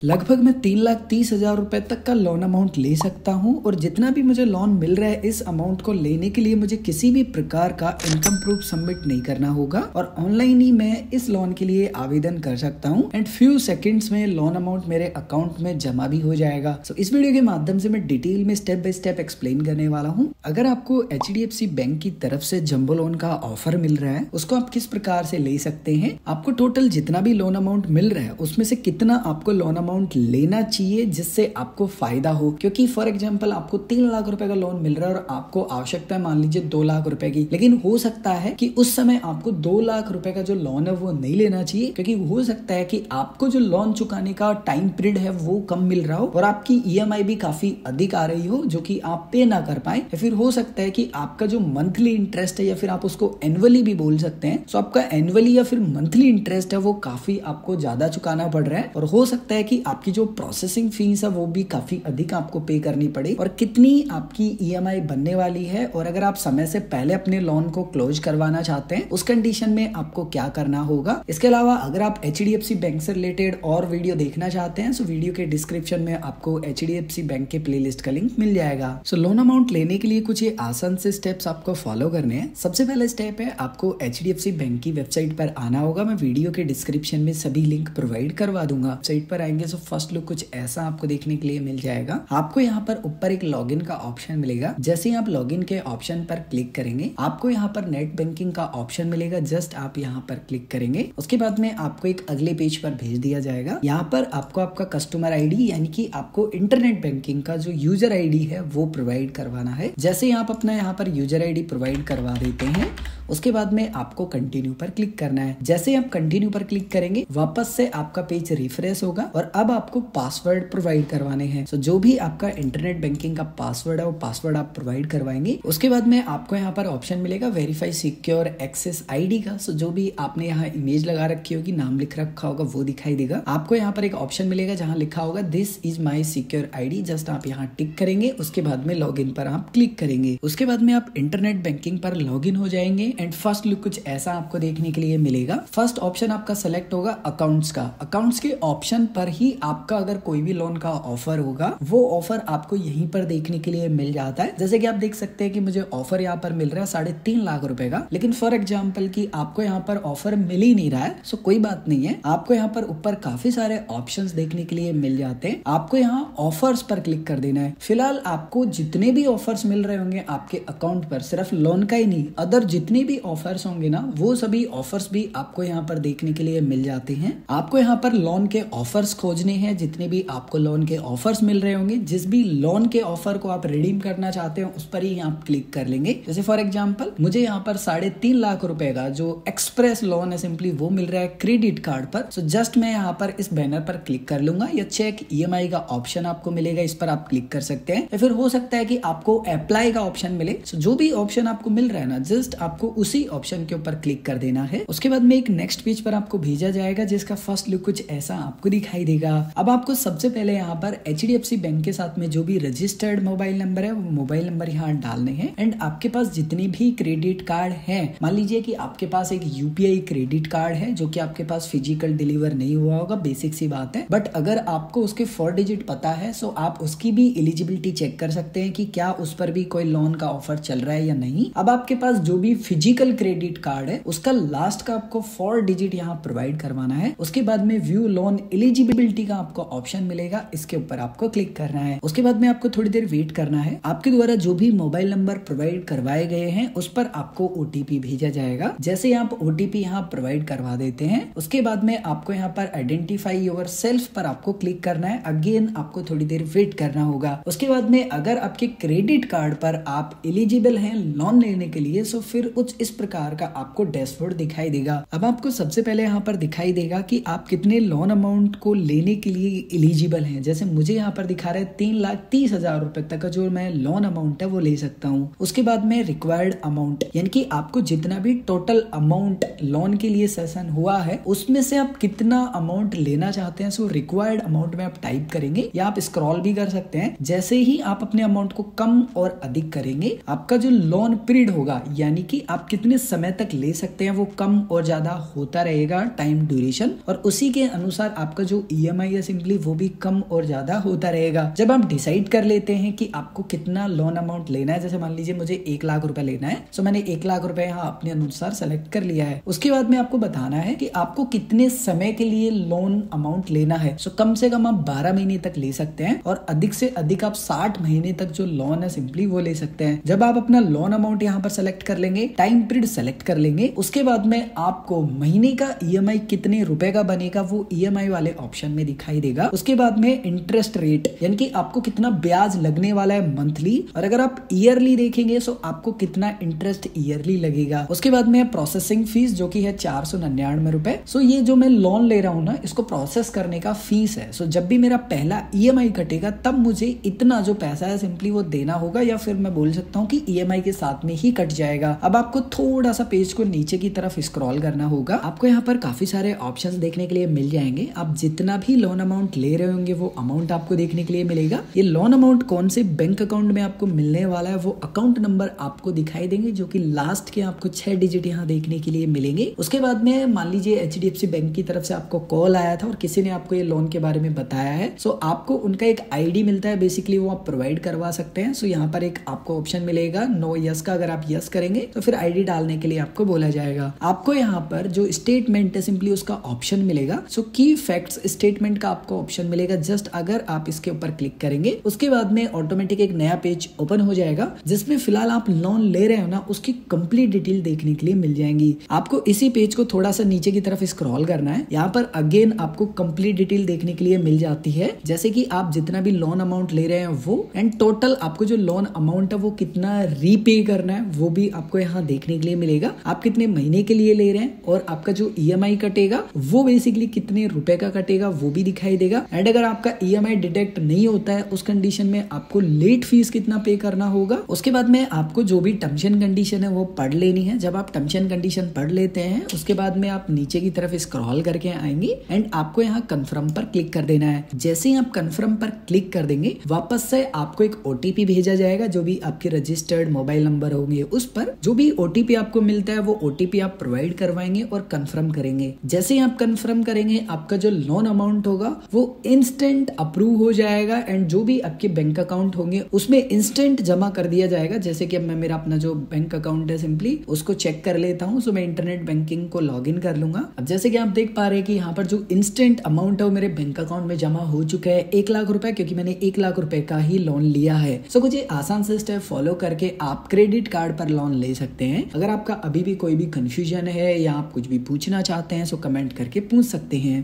लगभग मैं 3,30,000 रुपए तक का लोन अमाउंट ले सकता हूं और जितना भी मुझे लोन मिल रहा है इस अमाउंट को लेने के लिए मुझे किसी भी प्रकार का इनकम प्रूफ सबमिट नहीं करना होगा और ऑनलाइन ही मैं इस लोन के लिए आवेदन कर सकता हूं एंड फ्यू सेकंड्स में लोन अमाउंट मेरे अकाउंट में जमा भी हो जाएगा। सो इस वीडियो के माध्यम से मैं डिटेल में स्टेप बाय स्टेप एक्सप्लेन करने वाला हूँ। अगर आपको HDFC बैंक की तरफ से जंबो लोन का ऑफर मिल रहा है उसको आप किस प्रकार से ले सकते हैं, आपको टोटल जितना भी लोन अमाउंट मिल रहा है उसमें से कितना आपको लोन अमाउंट लेना चाहिए जिससे आपको फायदा हो। क्योंकि फॉर एग्जांपल आपको 3 लाख रुपए का लोन मिल रहा है और आपको आवश्यकता है मान लीजिए 2 लाख रुपए की, लेकिन हो सकता है कि उस समय आपको 2 लाख रुपए का जो लोन है वो नहीं लेना चाहिए क्योंकि हो सकता है कि आपको जो लोन चुकाने का टाइम पीरियड है वो कम मिल रहा हो और आपकी EMI भी काफी अधिक आ रही हो जो कि आप पे ना कर पाए, या फिर हो सकता है कि आपका जो मंथली इंटरेस्ट है या फिर आप उसको एनुअली भी बोल सकते हैं, सो आपका एनुअली या फिर मंथली इंटरेस्ट है वो काफी आपको ज्यादा चुकाना पड़ रहा है और हो सकता है कि आपकी जो प्रोसेसिंग फीस है वो भी काफी अधिक आपको पे करनी पड़े और कितनी आपकी EMI बनने वाली है और अगर आप समय से पहले अपने लोन को क्लोज करवाना चाहते हैं उस कंडीशन में आपको क्या करना होगा। इसके अलावा अगर आप HDFC बैंक से रिलेटेड और वीडियो देखना चाहते हैं तो वीडियो के डिस्क्रिप्शन में आपको HDFC बैंक के प्लेलिस्ट का लिंक मिल जाएगा। सो लोन अमाउंट लेने के लिए कुछ ये आसान से स्टेप्स आपको फॉलो करने हैं। सबसे पहला स्टेप है आपको HDFC बैंक की वेबसाइट पर आना होगा। मैं वीडियो के डिस्क्रिप्शन में सभी लिंक प्रोवाइड करवा दूंगा। वेबसाइट पर आएंगे तो फर्स्ट लुक कुछ ऐसा आपको देखने के लिए मिल जाएगा। आपको यहाँ पर ऊपर एक लॉगिन का ऑप्शन मिलेगा। जैसे ही आप लॉगिन के ऑप्शन पर क्लिक करेंगे आपको यहाँ पर नेट बैंकिंग का ऑप्शन मिलेगा। जस्ट आप यहाँ पर क्लिक करेंगे, उसके बाद में आपको एक अगले पेज पर भेज दिया जाएगा। यहाँ पर आपको आपका कस्टमर ID यानी कि आपको इंटरनेट बैंकिंग का जो यूजर ID है वो प्रोवाइड करवाना है। जैसे ही आप अपना यहाँ पर यूजर ID प्रोवाइड करवा देते हैं उसके बाद में आपको कंटिन्यू पर क्लिक करना है। जैसे ही आप कंटिन्यू पर क्लिक करेंगे वापस से आपका पेज रिफ्रेश होगा और अब आपको पासवर्ड प्रोवाइड करवाने हैं। सो जो भी आपका इंटरनेट बैंकिंग का पासवर्ड है वो पासवर्ड आप प्रोवाइड करवाएंगे। उसके बाद में आपको यहाँ पर ऑप्शन मिलेगा वेरीफाई सिक्योर एक्सेस ID का। सो जो भी आपने यहाँ इमेज लगा रखी होगी, नाम लिख रखा होगा वो दिखाई देगा। आपको यहाँ पर एक ऑप्शन मिलेगा जहाँ लिखा होगा this is my secure ID। Just आप यहाँ टिक करेंगे, उसके बाद में लॉग इन पर आप क्लिक करेंगे। उसके बाद में आप इंटरनेट बैंकिंग पर लॉग इन हो जाएंगे एंड फर्स्ट लुक कुछ ऐसा आपको देखने के लिए मिलेगा। फर्स्ट ऑप्शन आपका सेलेक्ट होगा अकाउंट्स का। अकाउंट्स के ऑप्शन पर ही आपका अगर कोई भी लोन का ऑफर होगा वो ऑफर आपको यहीं पर देखने के लिए मिल जाता है। जैसे कि आप देख सकते हैं कि मुझे ऑफर यहाँ पर मिल रहा है 3.5 लाख रुपए का, लेकिन फॉर एग्जाम्पल कि आपको यहाँ पर ऑफर मिल ही नहीं रहा है। सो कोई बात नहीं है, आपको यहाँ पर ऊपर काफी सारे ऑप्शंस देखने के लिए मिल जाते हैं। आपको यहाँ ऑफर्स पर क्लिक कर देना है। फिलहाल आपको जितने भी ऑफर्स मिल रहे होंगे आपके अकाउंट पर, सिर्फ लोन का ही नहीं, अदर जितने भी ऑफर्स होंगे ना वो सभी ऑफर्स भी आपको यहाँ पर देखने के लिए मिल जाते हैं। आपको यहाँ पर लोन के ऑफर्स खोजने हैं। जितने भी आपको लोन के ऑफर्स मिल रहे होंगे, जिस भी लोन के ऑफर को आप रिडीम करना चाहते हो उस पर ही आप क्लिक कर लेंगे। जैसे फॉर एग्जांपल मुझे यहाँ पर 3.5 लाख रुपए का जो एक्सप्रेस लोन है सिंपली वो मिल रहा है क्रेडिट कार्ड पर। सो जस्ट मैं यहाँ पर इस बैनर पर क्लिक कर लूंगा। या चेक EMI का ऑप्शन आपको मिलेगा, इस पर आप क्लिक कर सकते हैं। या फिर हो सकता है कि आपको अप्लाई का ऑप्शन मिले। सो जो भी ऑप्शन आपको मिल रहा है ना, जस्ट आपको उसी ऑप्शन के ऊपर क्लिक कर देना है। उसके बाद में एक नेक्स्ट पेज पर आपको भेजा जाएगा जिसका फर्स्ट लुक कुछ ऐसा आपको दिखाई देगा। अब आपको सबसे पहले यहाँ पर HDFC बैंक के साथ में जो भी रजिस्टर्ड मोबाइल नंबर है वो मोबाइल नंबर यहाँ डालने हैं एंड आपके पास जितनी भी क्रेडिट कार्ड है, मान लीजिए कि आपके पास एक UPI क्रेडिट कार्ड है जो कि आपके पास फिजिकल डिलीवर नहीं हुआ होगा, बेसिक सी बात है, बट अगर आपको उसके 4 डिजिट पता है सो आप उसकी भी एलिजिबिलिटी चेक कर सकते हैं कि क्या उस पर भी कोई लोन का ऑफर चल रहा है या नहीं। अब आपके पास जो भी फिजिकल क्रेडिट कार्ड है उसका लास्ट का आपको 4 डिजिट यहाँ प्रोवाइड करवाना है। उसके बाद में व्यू लोन एलिजिबिलिटी का आपको ऑप्शन मिलेगा, इसके ऊपर आपको क्लिक करना है। उसके बाद में आपको थोड़ी देर वेट करना है। आपके द्वारा जो भी मोबाइल नंबर प्रोवाइड करवाए गए हैं उस पर आपको OTP भेजा जाएगा। जैसे आप OTP यहाँ प्रोवाइड करवा देते हैं उसके बाद में आपको यहाँ पर आइडेंटिफाई योर सेल्फ पर आपको क्लिक करना है। अगेन आपको थोड़ी देर वेट करना होगा। उसके बाद में अगर आपके क्रेडिट कार्ड पर आप एलिजिबल हैं लोन लेने के लिए सो फिर कुछ इस प्रकार का आपको डैशबोर्ड दिखाई देगा। अब आपको सबसे पहले यहाँ पर दिखाई देगा कि आप कितने लोन अमाउंट को लेने के लिए एलिजिबल हैं। जैसे मुझे यहाँ पर दिखा रहा है 3,30,000 रुपए तक का जो मैं लोन अमाउंट है वो ले सकता हूँ। उसके बाद में रिक्वायर्ड अमाउंट यानी कि आपको जितना भी टोटल अमाउंट लोन के लिए सेशन हुआ है उसमें से आप कितना अमाउंट लेना चाहते हैं सो रिक्वायर्ड अमाउंट में आप टाइप करेंगे या आप स्क्रॉल भी कर सकते हैं। जैसे ही आप अपने अमाउंट को कम और अधिक करेंगे आपका जो लोन पीरियड होगा यानी कि आप आप कितने समय तक ले सकते हैं वो कम और ज्यादा होता रहेगा टाइम ड्यूरेशन, और उसी के अनुसार आपका जो EMI है सिंपली वो भी कम और ज्यादा होता रहेगा। जब आप डिसाइड कर लेते हैं कि आपको कितना लोन अमाउंट लेना है, जैसे मान लीजिए मुझे 1 लाख रुपए लेना है, तो मैंने 1 लाख रुपए यहाँ अपने अनुसार सेलेक्ट कर लिया है। उसके बाद में आपको बताना है कि आपको कितने समय के लिए लोन अमाउंट लेना है। सो कम से कम आप 12 महीने तक ले सकते हैं और अधिक से अधिक आप 60 महीने तक जो लोन है सिंपली वो ले सकते हैं। जब आप अपना लोन अमाउंट यहाँ पर सेलेक्ट कर लेंगे, टाइम पीरियड सेलेक्ट कर लेंगे, उसके बाद में आपको महीने का EMI कितने रुपए का बनेगा वो EMI वाले ऑप्शन में दिखाई देगा। उसके बाद में इंटरेस्ट रेट यानी कि आपको कितना ब्याज लगने वाला है मंथली, और अगर आप ईयरली देखेंगे तो आपको कितना इंटरेस्ट ईयरली लगेगा। उसके बाद में प्रोसेसिंग फीस जो कि है 499 रुपए। सो ये जो मैं लोन ले रहा हूँ ना, इसको प्रोसेस करने का फीस है। सो जब भी मेरा पहला EMI कटेगा तब मुझे इतना जो पैसा है सिंपली वो देना होगा, या फिर मैं बोल सकता हूँ कि EMI के साथ में ही कट जाएगा। अब आपको थोड़ा सा पेज को नीचे की तरफ स्क्रॉल करना होगा। आपको यहाँ पर काफी सारे ऑप्शंस देखने के लिए मिल जाएंगे। आप जितना भी लोन अमाउंट ले रहे होंगे वो अमाउंट आपको देखने के लिए मिलेगा। ये लोन अमाउंट कौन से बैंक अकाउंट में आपको मिलने वाला है वो अकाउंट नंबर आपको दिखाई देंगे, जो कि लास्ट के आपको 6 डिजिट यहाँ देखने के लिए मिलेंगे। उसके बाद में मान लीजिए HDFC बैंक की तरफ से आपको कॉल आया था और किसी ने आपको ये लोन के बारे में बताया है, सो आपको उनका एक ID मिलता है, बेसिकली वो आप प्रोवाइड करवा सकते हैं। सो यहाँ पर एक आपको ऑप्शन मिलेगा नो यस का, अगर आप यस करेंगे तो फिर ID डालने के लिए आपको बोला जाएगा। आपको यहाँ पर जो स्टेटमेंट है सिंपली उसका ऑप्शन मिलेगा। सो की फैक्ट्स स्टेटमेंट का आपको ऑप्शन मिलेगा। जस्ट अगर आप इसके ऊपर क्लिक करेंगे उसके बाद में ऑटोमेटिक एक नया पेज ओपन हो जाएगा, जिसमें फिलहाल आप लोन ले रहे हो ना उसकी कंप्लीट डिटेल देखने के लिए मिल जाएंगी। आपको इसी पेज को थोड़ा सा नीचे की तरफ स्क्रॉल करना है। यहाँ पर अगेन आपको कंप्लीट डिटेल देखने के लिए मिल जाती है, जैसे कि आप जितना भी लोन अमाउंट ले रहे हैं वो, एंड टोटल आपको जो लोन अमाउंट है वो कितना रीपे करना है वो भी आपको यहाँ देखने के लिए मिलेगा। आप कितने महीने के लिए ले रहे हैं और आपका जो EMI कटेगा वो बेसिकली कितने रुपए का कटेगा वो भी दिखाई देगा। एंड अगर आपका EMI डिडक्ट नहीं होता है उस कंडीशन में आपको लेट फीस कितना पे करना होगा। उसके बाद में आपको जो भी टर्म्स एंड कंडीशन है वो पढ़ लेनी है। जब आप टर्म्स एंड कंडीशन पढ़ लेते हैं उसके बाद में आप नीचे की तरफ स्क्रॉल करके आएंगे एंड आपको यहाँ कंफर्म पर क्लिक कर देना है। जैसे ही आप कंफर्म पर क्लिक कर देंगे वापस से आपको एक OTP भेजा जाएगा, जो भी आपके रजिस्टर्ड मोबाइल नंबर होंगे उस पर जो भी OTP आपको मिलता है वो OTP आप प्रोवाइड करवाएंगे और कंफर्म करेंगे। जैसे ही आप कंफर्म करेंगे आपका जो लोन अमाउंट होगा वो इंस्टेंट अप्रूव हो जाएगा एंड जो भी आपके बैंक अकाउंट होंगे उसमें इंस्टेंट जमा कर दिया जाएगा। जैसे कि अब मैं मेरा अपना जो बैंक अकाउंट है सिंपली उसको चेक कर लेता हूँ। सो मैं इंटरनेट बैंकिंग को लॉग इन कर लूंगा। अब जैसे कि आप देख पा रहे हैं कि यहाँ पर जो इंस्टेंट अमाउंट है वो मेरे बैंक अकाउंट में जमा हो चुका है 1 लाख रुपए, क्योंकि मैंने 1 लाख रुपए का ही लोन लिया है। सो कुछ आसान से स्टेप फॉलो करके आप क्रेडिट कार्ड पर लोन ले सकते हैं। अगर आपका अभी भी कोई भी कंफ्यूजन है या आप कुछ भी पूछना चाहते हैं सो कमेंट करके पूछ सकते हैं।